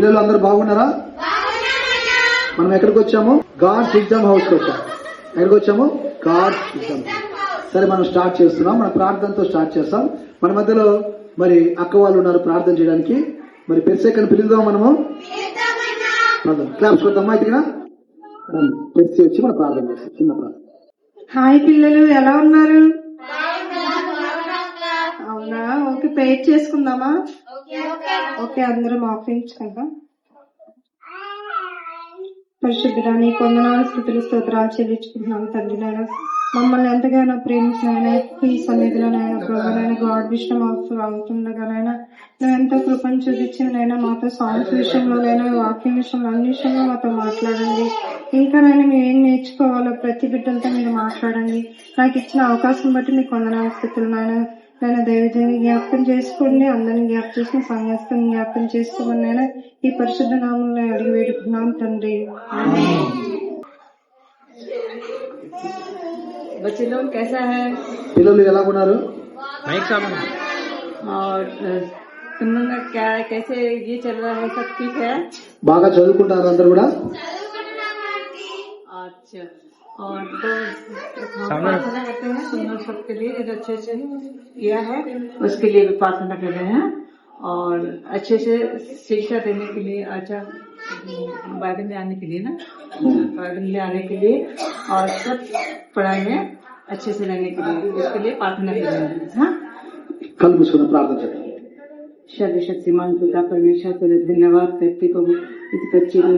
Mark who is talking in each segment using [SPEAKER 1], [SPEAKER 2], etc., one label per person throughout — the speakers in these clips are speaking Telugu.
[SPEAKER 1] పిల్లలు అందరూ బాగున్నారా? మనం ఎక్కడికి వచ్చాము? గాడ్స్ విజ్డమ్ హౌస్ కి వచ్చాము. ఎక్కడికి వచ్చాము? God's wisdom. సరే, మనం స్టార్ట్ చేస్తున్నాం. మన ప్రార్థనతో స్టార్ట్ చేస్తాం. మన మధ్యలో మరి అక్క వాళ్ళు ఉన్నారు ప్రార్థన చేయడానికి. మరి పెర్సేకని పిలుద్దాం. మనము క్లాప్స్ కొద్దామా? ఇదిగా పెర్సి వచ్చి మనం ప్రార్థన చేస్తాం. చిన్న ప్రార్థన.
[SPEAKER 2] హాయ్ పిల్లలు, ఎలా ఉన్నారు? అవునా, ఓకే. ప్రేయర్ చేసుకుందామా? ఓకే, అందరం ఆఫరించుకుందాం. పరిశుద్ధుడా, నీ వందనాలు, స్తుతులు, స్తోత్రాలు చెల్లించుకుంటున్నాను తండ్రి. నాయన మమ్మల్ని ఎంతగానో ప్రేమించిన ఈ సన్నిధిలో నాయన ప్రభావైన గాడ్ విష్ణు అవుతుండగానైనా నువ్వు ఎంతో కృపను చూపించినైనా మాతో సాంగ్స్ విషయంలోనైనా వాక్యం విషయంలో అన్ని విషయంలో మాతో మాట్లాడండి. ఇంకా నేను మేము ఏం నేర్చుకోవాలో ప్రతి బిడ్డలతో మీరు మాట్లాడండి. నాకు ఇచ్చిన అవకాశం బట్టి మీకు వందనాలు, స్తుతులు నాయన. నేను దైవజన్ని జ్ఞాపకం చేసుకోండి, అందరినీ జ్ఞాపకం చేసిన సంఘస్థని జ్ఞాపకం చేసుకోమని నేను ఈ పరిశుద్ధ నామంలో అడిగి వేడుకున్నాం తండ్రి.
[SPEAKER 3] बच्चे लोग कैसा है?
[SPEAKER 1] పిల్లలు ఎలా ఉన్నారు?
[SPEAKER 3] और तुम लोग का क्या कैसे ये चल रहा है? सब ठीक है?
[SPEAKER 1] బాగా చదువుకుంటారు అందరు కూడా?
[SPEAKER 3] अच्छा, और तो प्रार्थना करते हैं तुम लोग सबके लिए, जो अच्छे से किया है उसके लिए भी प्रार्थना कर रहे हैं, और अच्छे से शिक्षा देने के लिए, अच्छा बाइबल में आने के लिए ना, बाइबल में आने के लिए और सब पढ़ाई में अच्छे से रहने के लिए उसके लिए प्रार्थना कर रहे हैं. हाँ,
[SPEAKER 1] కళ్ళు మూసుకుని ప్రార్థన చేద్దాం.
[SPEAKER 3] सर्वशक्तिमान पिता परमेश्वर तेरे धन्यवाद करते प्रभु, इस बच्चे को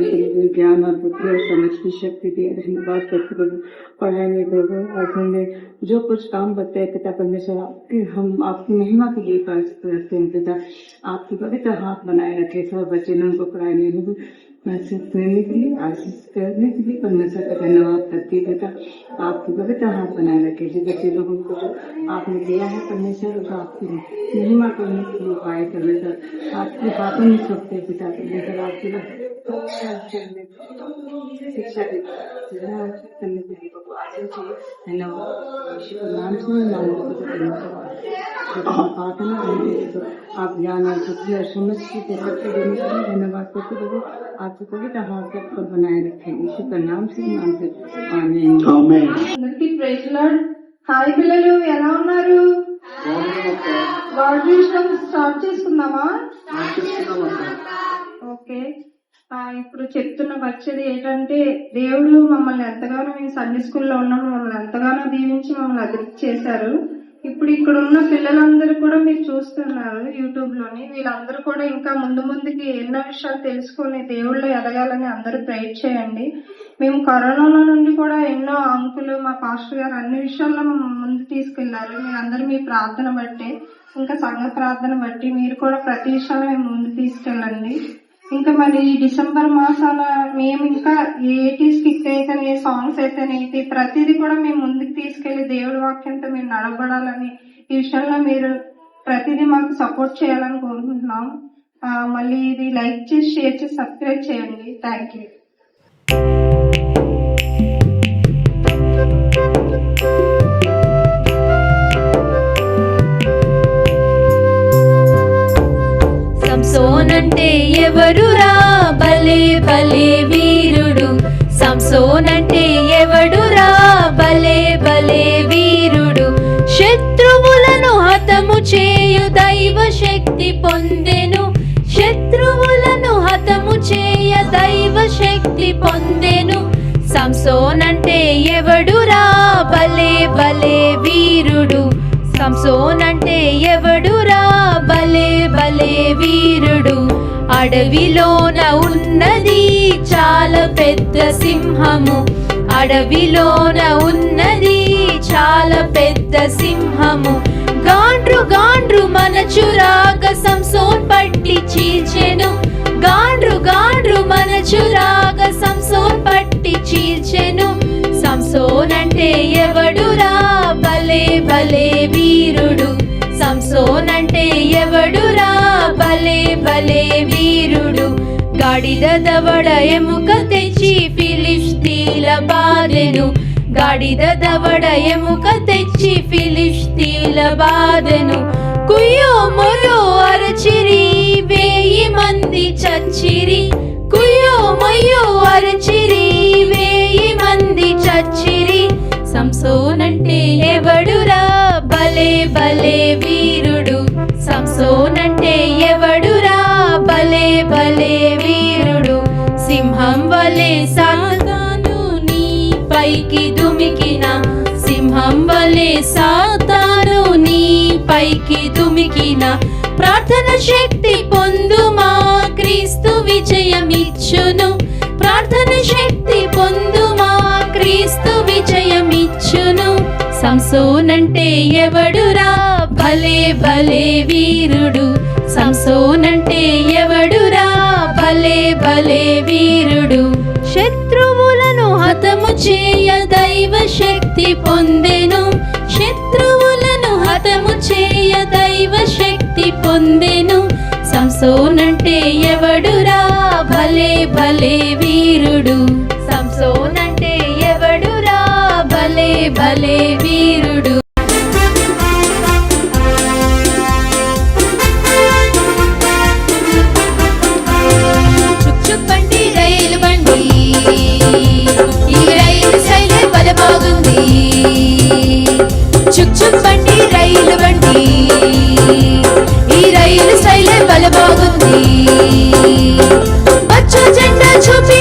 [SPEAKER 3] ज्ञान और बुद्धि और समझ की शक्ति दी. धन्यवाद करते प्रभु पढ़ाई में प्रभु, और हमने जो कुछ काम बताए पिता परमेश्वर हम आपकी महिमा के लिए करते हैं पिता. आपकी पवित्र हाथ बनाए रखे सब बच्चे को पढ़ाई में करने के लिए, आशीष करने के लिए परमेश्वर का धन्यवाद करती है पिता. आपकी पवित्र हाथ बनाए रखे जिस बच्चे लोगों को जो आपने दिया है परमेश्वर, तो आपकी महिमा करने के लिए उपाय परमेश्वर आपके हाथों में सौंपते पिता परमेश्वर. आपकी शिक्षा करने के लिए धन्यवाद. नाम से प्रार्थना आप ज्ञान और बुद्धि और समझ की शक्ति देने के लिए धन्यवाद करते प्रभु. आपको पवित्र हाथ पर बनाए रखें यीशु का नाम से मांगते आमीन.
[SPEAKER 2] అందరికీ ప్రైజ్ లార్డ్. హాయ్ పిల్లలు, ఎలా ఉన్నారు? గాడ్ విష్ణు స్టార్ట్ చేసుకుందామా? ఓకే. ఇప్పుడు చెప్తున్న వచ్చేది ఏంటంటే, దేవుడు మమ్మల్ని ఎంతగానో, మేము సండే స్కూల్లో ఉన్నప్పుడు మమ్మల్ని ఎంతగానో దీవించి మమ్మల్ని అభివృద్ధి చేశారు. ఇప్పుడు ఇక్కడ ఉన్న పిల్లలందరూ కూడా మీరు చూస్తున్నారు యూట్యూబ్ లోని. వీళ్ళందరూ కూడా ఇంకా ముందుకి ఎన్నో విషయాలు తెలుసుకొని దేవుళ్ళో ఎదగాలని అందరూ ప్రేర్ చేయండి. మేము కరోనాలో నుండి కూడా ఎన్నో అంకులు, మా పాస్టర్ గారు అన్ని విషయాల్లో ముందు తీసుకెళ్లారు. మీరందరూ మీ ప్రార్థన బట్టి, ఇంకా సంఘ ప్రార్థన బట్టి మీరు కూడా ప్రతి విషయాల్లో మేము ముందు తీసుకెళ్ళండి. ఇంకా మరి ఈ డిసెంబర్ మాసాల మేము ఇంకా ఏటి స్కిక్ అయితే ఏ సాంగ్స్ అయితేనేటి ప్రతిదీ కూడా మేము ముందుకు తీసుకెళ్లి దేవుడి వాక్యంతో మీరు నడబడాలని, ఈ విషయంలో మీరు ప్రతిదీ మాకు సపోర్ట్ చేయాలని కోరుకుంటున్నాం. మళ్ళీ ఇది లైక్ చేసి, షేర్ చేసి, సబ్స్క్రైబ్ చేయండి. Thank you.
[SPEAKER 4] సంసోనంటే ఎవడురా భలే భలే వీరుడు, సంసోనంటే ఎవడురా భలే భలే వీరుడు. శత్రువులను హతము చేయు దైవ శక్తి పొందెను, శత్రువులను హతము చేయ దైవ శక్తి పొందెను. సంసోనంటే ఎవడురా భలే భలే వీరుడు, సంసోనంటే ఎవడురా భలే భలే వీరుడు. అడవిలోన ఉన్నది చాలా పెద్ద సింహము, అడవిలోన ఉన్నది చాలా పెద్ద సింహము. గాండ్రు గాండ్రు మనచురాగ సంసోన్ పట్టి చీల్చెను, గాండ్రు గాండ్రు మనచురాగ సంసోన్ పట్టి చీల్చెను. సంసోనంటే ఎవడురా భలే భలే వీరుడు, సంసోనంటే ఎవడురా భలే భలే వీరుడు. గాడిద దవడ ఎముక తెచ్చి ఫిలిష్తీల బాధెను, గాడిద దవడ ఎముక తెచ్చి ఫిలిష్తీల బాధెను. కుయ్యో మొరో అరచిరి వేయి మంది చచ్చిరి, కుయ్యో మొయ్యో అరచిరి, వేయి మంది చచ్చిరి. సంసోనంటే ఎవడురా భలే భలే వీరుడు, సంసోనంటే ఎవడురా భలే భలే వీరుడు. సింహం వలె సాతాను నీ పైకి దుమికిన, సింహం వలె సాతాను నీ పైకి దుమికిన. ప్రార్థన శక్తి పొందుమా క్రీస్తు విజయమిచ్చును, ప్రార్థన శక్తి పొందుమా క్రీస్తు విజయమిచ్చును. సంసోనంటే ఎవడురా భలే భలే వీరుడు, సంసోనంటే ఎవడురా భలే భలే వీరుడు. శత్రువులను హతము చేయ దైవ శక్తి పొందెను, శత్రువులను హతము చేయ దైవ శక్తి పొందెను. సంసోనంటే ఎవడురా భలే భలే వీరుడు, సంసోనంటే ఎవడురా భలే భలే వీరుడు. చుక్ చుక్ బండి రైలు బండి, ఈ రైలు శైలి భలే బాగుంది. చుక్ చుక్ బండి రైలు బండి, ఈ రైలు శైలి భలే బాగుంది. పచ్చ జెండా చూపి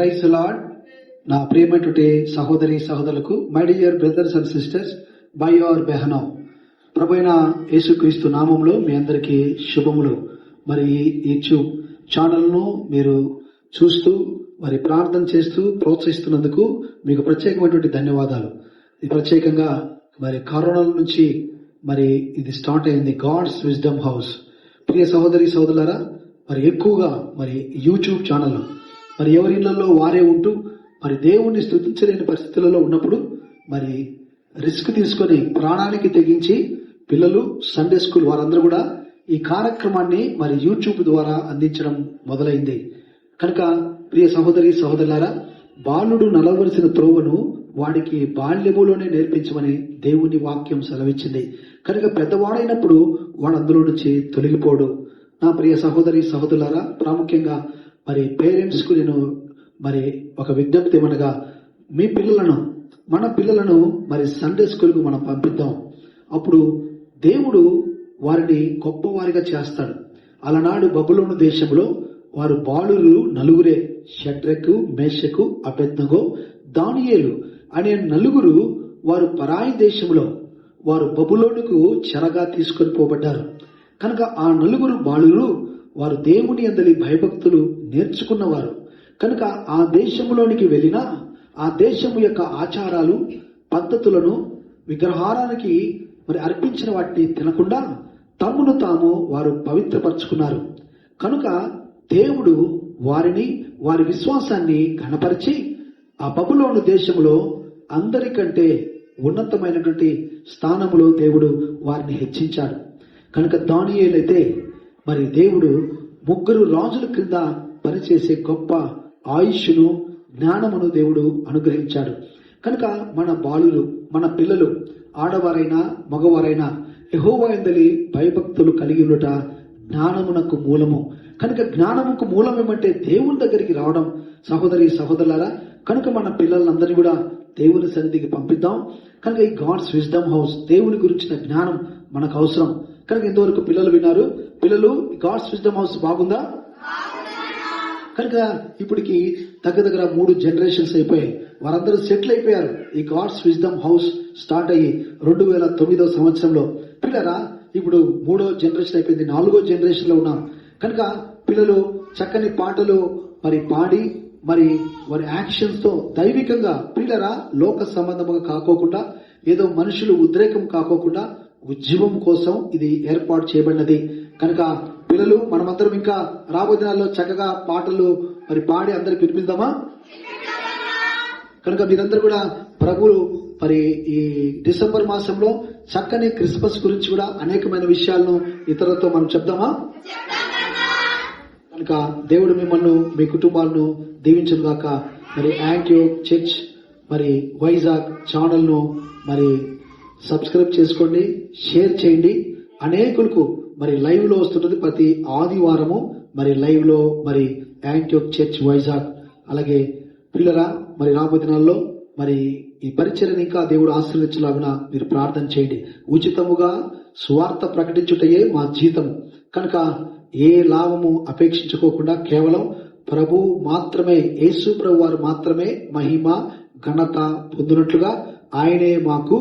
[SPEAKER 1] ప్రైజ్ ది లార్డ్. నా ప్రియమైనటువంటి సహోదరి సహోదరులకు, my dear brothers and sisters, by your బెహనవ్, ప్రభువైన యేసుక్రీస్తు నామంలో మీ అందరికీ శుభములు. మరి ఈ యూట్యూబ్ ఛానల్ను మీరు చూస్తూ మరి ప్రార్థన చేస్తూ ప్రోత్సహిస్తున్నందుకు మీకు ప్రత్యేకమైనటువంటి ధన్యవాదాలు. ఇది ప్రత్యేకంగా మరి కరోనా నుంచి మరి ఇది స్టార్ట్ అయింది గాడ్స్ విజ్డమ్ హౌస్. ప్రియ సహోదరి సహోదరులారా, మరి ఎక్కువగా మరి యూట్యూబ్ ఛానల్ మరి ఎవరి ఇళ్లలో వారే ఉంటూ మరి దేవుణ్ణి స్తుతించలేని పరిస్థితులలో ఉన్నప్పుడు మరి రిస్క్ తీసుకొని ప్రాణానికి తెగించి పిల్లలు, సండే స్కూల్ వారందరూ కూడా ఈ కార్యక్రమాన్ని మరి యూట్యూబ్ ద్వారా అందించడం మొదలైంది. కనుక ప్రియ సహోదరి సహోదరులారా, బాలుడు నడవలసిన త్రోవను వాడికి బాల్యములోనే నేర్పించమని దేవుని వాక్యం సెలవిచ్చింది. కనుక పెద్దవాడైనప్పుడు వాడు అందులో నుంచి తొలగిపోడు. నా ప్రియ సహోదరి సహోదరులారా, ప్రాముఖ్యంగా మరి పేరెంట్స్ కు నేను మరి ఒక విజ్ఞప్తి ఏమనగా, మీ పిల్లలను, మన పిల్లలను మరి సండే స్కూల్ కు మనం పంపిద్దాం. అప్పుడు దేవుడు వారిని గొప్పవారిగా చేస్తాడు. అలనాడు బబులోను దేశంలో వారు బాలురు నలుగురే, షడ్రకు, మేషకు, అబేద్నెగో, దానియేలు అనే నలుగురు. వారు పరాయి దేశంలో వారు బబులోనుకు చెరగా తీసుకొని పోబడ్డారు. కనుక ఆ నలుగురు బాలురు వారు దేవుని యందలి భయభక్తులు నేర్చుకున్నవారు. కనుక ఆ దేశంలోనికి వెళ్ళినా ఆ దేశము యొక్క ఆచారాలు, పద్ధతులను, విగ్రహారానికి మరి అర్పించిన వాటిని తినకుండా తమను తాము వారు పవిత్రపరచుకున్నారు. కనుక దేవుడు వారిని, వారి విశ్వాసాన్ని ఘనపరిచి ఆ బబులోను దేశంలో అందరికంటే ఉన్నతమైనటువంటి స్థానంలో దేవుడు వారిని హెచ్చించాడు. కనుక దానియేలైతే మరి దేవుడు 3 రాజుల క్రింద పనిచేసే గొప్ప ఆయుష్ను, జ్ఞానమును దేవుడు అనుగ్రహించాడు. కనుక మన బాలులు, మన పిల్లలు, ఆడవారైనా మగవారైనా యెహోవా యందలి భయభక్తులు కలిగి ఉండుట జ్ఞానమునకు మూలము. కనుక జ్ఞానముకు మూలం ఏమంటే దేవుని దగ్గరికి రావడం. సహోదరి సహోదరులారా, కనుక మన పిల్లలందరినీ కూడా దేవుని సన్నిధికి పంపిద్దాం. కనుక ఈ గాడ్స్ విజ్డమ్ హౌస్, దేవుని గురించిన జ్ఞానం మనకు అవసరం. కనుక ఇంతవరకు పిల్లలు విన్నారు. పిల్లలు, గాడ్స్ విజ్డమ్ హౌస్ బాగుందా? కనుక ఇప్పటికి దగ్గర 3 జనరేషన్స్ అయిపోయాయి. వారందరూ సెటిల్ అయిపోయారు. ఈ గాడ్స్ విజ్డమ్ హౌస్ స్టార్ట్ అయ్యి 2009వ సంవత్సరంలో. పిల్లరా, ఇప్పుడు 3వ జనరేషన్ అయిపోయింది, 4వ జనరేషన్ లో ఉన్నాం. కనుక పిల్లలు చక్కని పాటలు మరి పాడి మరి వారి యాక్షన్స్ తో దైవికంగా, పిల్లరా, లోక సంబంధముగా కాకోకుండా, ఏదో మనుషులు ఉద్రేకం కాకోకుండా ఉజ్జీవం కోసం ఇది ఏర్పాటు చేయబడినది. కనుక పిల్లలు, మనమందరం ఇంకా రాబోయే దినాల్లో చక్కగా పాటలు మరి పాడి అందరికి వినిపిద్దామా? కనుక మీరందరూ కూడా ప్రభువు మరి ఈ డిసెంబర్ మాసంలో చక్కని క్రిస్మస్ గురించి కూడా అనేకమైన విషయాలను ఇతరులతో మనం చెప్దామా? కనుక దేవుడు మిమ్మల్ని, మీ కుటుంబాలను దీవించును గాక. మరి యాంటియోక్ చర్చ్ మరి వైజాగ్ ఛానల్ ను మరి సబ్స్క్రైబ్ చేసుకోండి, షేర్ చేయండి. అనేకులకు మరి లైవ్ లో వస్తున్నది ప్రతి ఆదివారము మరి లైవ్ లో మరి యాంటియోక్ చర్చ్ వైజాగ్. అలాగే పిల్లరా, మరి రాబోయే దినాల్లో మరి ఈ పరిచర్యను ఇంకా దేవుడు ఆశీర్వదించలాగున మీరు ప్రార్థన చేయండి. ఉచితముగా సువార్త ప్రకటించుటయే మా జీతం. కనుక ఏ లాభము అపేక్షించుకోకుండా కేవలం ప్రభు మాత్రమే, యేసు ప్రభు వారు మాత్రమే మహిమ ఘనత పొందినట్లుగా ఆయనే మాకు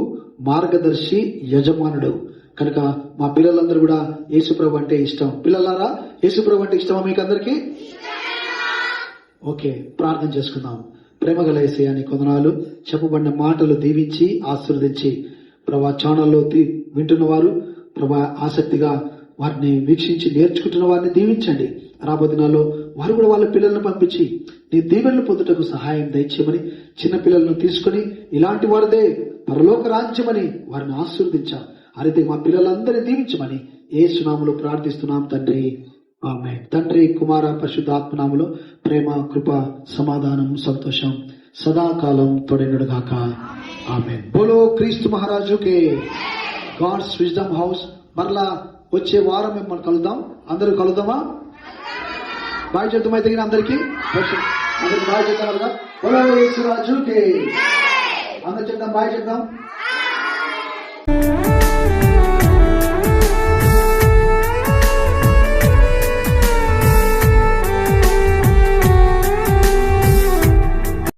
[SPEAKER 1] మార్గదర్శి, యజమానుడు. కనుక మా పిల్లలందరూ కూడా యేసు ప్రభు అంటే ఇష్టం. పిల్లలారా, యేసు ప్రభు అంటే ఇష్టమా మీకు అందరికీ? ఓకే, ప్రార్థన చేసుకుందాం. ప్రేమగల యేసయ్యా, నీ కొందనాలు. చెప్పబడిన మాటలు దీవించి ఆశీర్వదించి ప్రభా ఛానల్లో వింటున్న వారు ప్రభా ఆసక్తిగా వారిని వీక్షించి నేర్చుకుంటున్న వారిని దీవించండి. రాబోయే దినాల్లో వారు కూడా వాళ్ళ పిల్లలను పంపించి నీ దీవెనలు పొందుటకు సహాయం దయచేయమని, చిన్న పిల్లలను తీసుకుని ఇలాంటి వారిదే పరలోక రాజ్యమని వారిని ఆశీర్వదించా. అయితే మా పిల్లలందరినీ దీవించమని యేసు నామములో ప్రార్థిస్తున్నాం తండ్రి, ఆమేన్. తండ్రి, కుమార, పరిశుద్ధాత్మనామములో ప్రేమ, కృప, సమాధానం, సంతోషం సదాకాలం తోడైనడుగాక. ఆమేన్. బోలో క్రీస్తు మహారాజుకే. గాడ్స్ విజ్డమ్ హౌస్ మరలా వచ్చే వారం మేము కలుద్దాం. అందరూ కలుద్దామా? బాయ్ చెప్తాం. అయితే అందరికీ బాయ్ చెప్తాం కదా. బోలో యేసు రాజుకే. అందరు చెప్తాం, బాయ్ చెప్తాం.